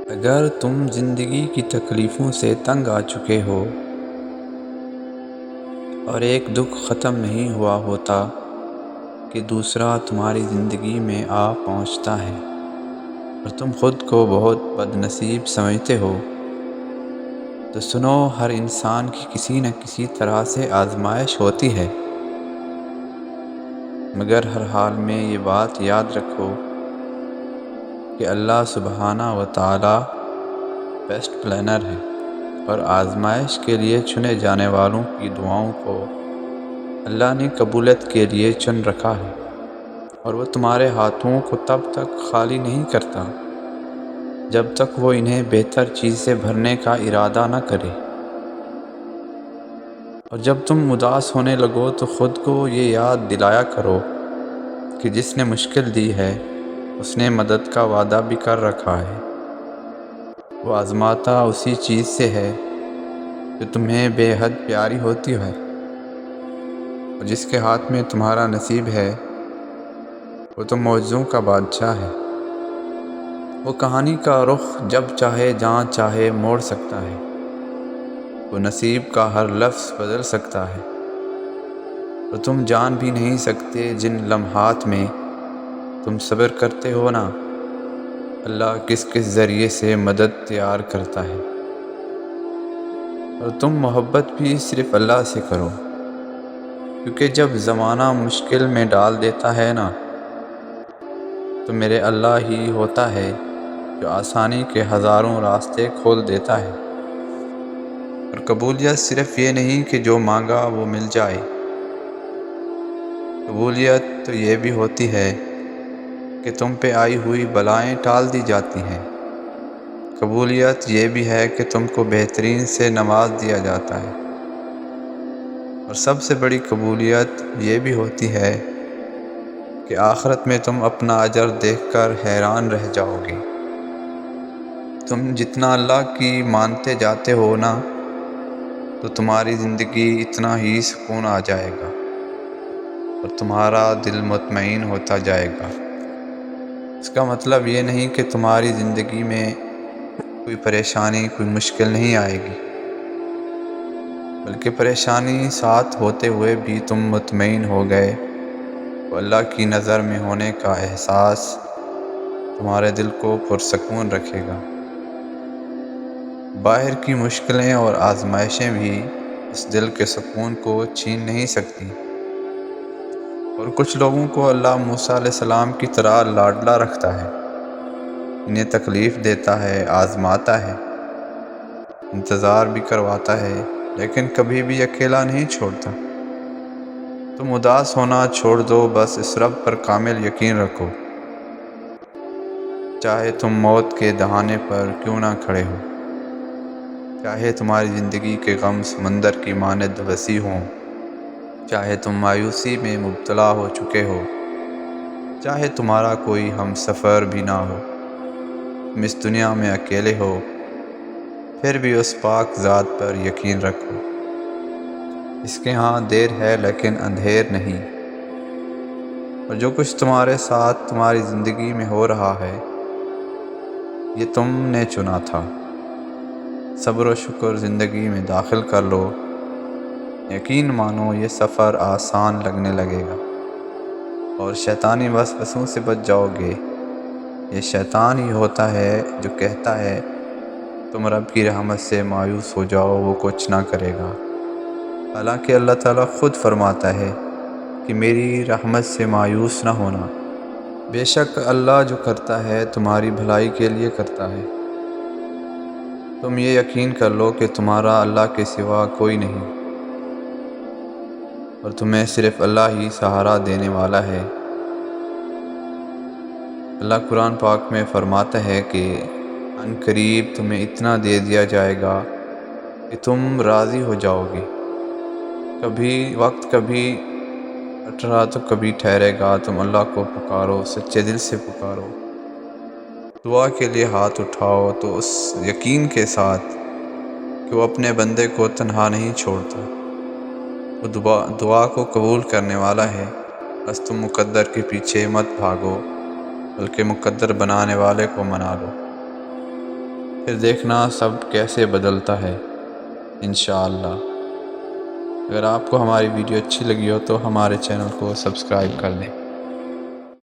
اگر تم زندگی کی تکلیفوں سے تنگ آ چکے ہو اور ایک دکھ ختم نہیں ہوا ہوتا کہ دوسرا تمہاری زندگی میں آ پہنچتا ہے اور تم خود کو بہت بد نصیب سمجھتے ہو، تو سنو، ہر انسان کی کسی نہ کسی طرح سے آزمائش ہوتی ہے، مگر ہر حال میں یہ بات یاد رکھو کہ اللہ سبحانہ و تعالی بیسٹ پلانر ہے اور آزمائش کے لیے چنے جانے والوں کی دعاؤں کو اللہ نے قبولیت کے لیے چن رکھا ہے، اور وہ تمہارے ہاتھوں کو تب تک خالی نہیں کرتا جب تک وہ انہیں بہتر چیز سے بھرنے کا ارادہ نہ کرے۔ اور جب تم اداس ہونے لگو تو خود کو یہ یاد دلایا کرو کہ جس نے مشکل دی ہے اس نے مدد کا وعدہ بھی کر رکھا ہے۔ وہ آزماتا اسی چیز سے ہے جو تمہیں بے حد پیاری ہوتی ہے، اور جس کے ہاتھ میں تمہارا نصیب ہے وہ تو معجزوں کا بادشاہ ہے۔ وہ کہانی کا رخ جب چاہے جہاں چاہے موڑ سکتا ہے، وہ نصیب کا ہر لفظ بدل سکتا ہے، اور تم جان بھی نہیں سکتے جن لمحات میں تم صبر کرتے ہو نا، اللہ کس کس ذریعے سے مدد تیار کرتا ہے۔ اور تم محبت بھی صرف اللہ سے کرو، کیونکہ جب زمانہ مشکل میں ڈال دیتا ہے نا، تو میرے اللہ ہی ہوتا ہے جو آسانی کے ہزاروں راستے کھول دیتا ہے۔ اور قبولیت صرف یہ نہیں کہ جو مانگا وہ مل جائے، قبولیت تو یہ بھی ہوتی ہے کہ تم پہ آئی ہوئی بلائیں ٹال دی جاتی ہیں، قبولیت یہ بھی ہے کہ تم کو بہترین سے نواز دیا جاتا ہے، اور سب سے بڑی قبولیت یہ بھی ہوتی ہے کہ آخرت میں تم اپنا اجر دیکھ کر حیران رہ جاؤ گے۔ تم جتنا اللہ کی مانتے جاتے ہو نا، تو تمہاری زندگی اتنا ہی سکون آ جائے گا اور تمہارا دل مطمئن ہوتا جائے گا۔ اس کا مطلب یہ نہیں کہ تمہاری زندگی میں کوئی پریشانی، کوئی مشکل نہیں آئے گی، بلکہ پریشانی ساتھ ہوتے ہوئے بھی تم مطمئن ہو گئے تو اللہ کی نظر میں ہونے کا احساس تمہارے دل کو پرسکون رکھے گا۔ باہر کی مشکلیں اور آزمائشیں بھی اس دل کے سکون کو چھین نہیں سکتی، اور کچھ لوگوں کو اللہ موسیٰ علیہ السلام کی طرح لاڈلا رکھتا ہے، انہیں تکلیف دیتا ہے، آزماتا ہے، انتظار بھی کرواتا ہے، لیکن کبھی بھی اکیلا نہیں چھوڑتا۔ تم اداس ہونا چھوڑ دو، بس اس رب پر کامل یقین رکھو، چاہے تم موت کے دہانے پر کیوں نہ کھڑے ہو، چاہے تمہاری زندگی کے غم سمندر کی مانند وسیع ہوں، چاہے تم مایوسی میں مبتلا ہو چکے ہو، چاہے تمہارا کوئی ہم سفر بھی نہ ہو، تم اس دنیا میں اکیلے ہو، پھر بھی اس پاک ذات پر یقین رکھو، اس کے ہاں دیر ہے لیکن اندھیر نہیں، اور جو کچھ تمہارے ساتھ تمہاری زندگی میں ہو رہا ہے یہ تم نے چنا تھا۔ صبر و شکر زندگی میں داخل کر لو، یقین مانو یہ سفر آسان لگنے لگے گا، اور شیطانی وسوسوں سے بچ جاؤ گے۔ یہ شیطان ہی ہوتا ہے جو کہتا ہے تم رب کی رحمت سے مایوس ہو جاؤ، وہ کچھ نہ کرے گا، حالانکہ اللہ تعالیٰ خود فرماتا ہے کہ میری رحمت سے مایوس نہ ہونا، بے شک اللہ جو کرتا ہے تمہاری بھلائی کے لیے کرتا ہے۔ تم یہ یقین کر لو کہ تمہارا اللہ کے سوا کوئی نہیں، اور تمہیں صرف اللہ ہی سہارا دینے والا ہے۔ اللہ قرآن پاک میں فرماتا ہے کہ ان قریب تمہیں اتنا دے دیا جائے گا کہ تم راضی ہو جاؤ گے، کبھی اٹھرا تو کبھی ٹھہرے گا۔ تم اللہ کو پکارو، سچے دل سے پکارو، دعا کے لیے ہاتھ اٹھاؤ تو اس یقین کے ساتھ کہ وہ اپنے بندے کو تنہا نہیں چھوڑتا، وہ دعا کو قبول کرنے والا ہے۔ بس تم مقدر کے پیچھے مت بھاگو، بلکہ مقدر بنانے والے کو منا لو۔ پھر دیکھنا سب کیسے بدلتا ہے انشاءاللہ۔ اگر آپ کو ہماری ویڈیو اچھی لگی ہو تو ہمارے چینل کو سبسکرائب کر دیں۔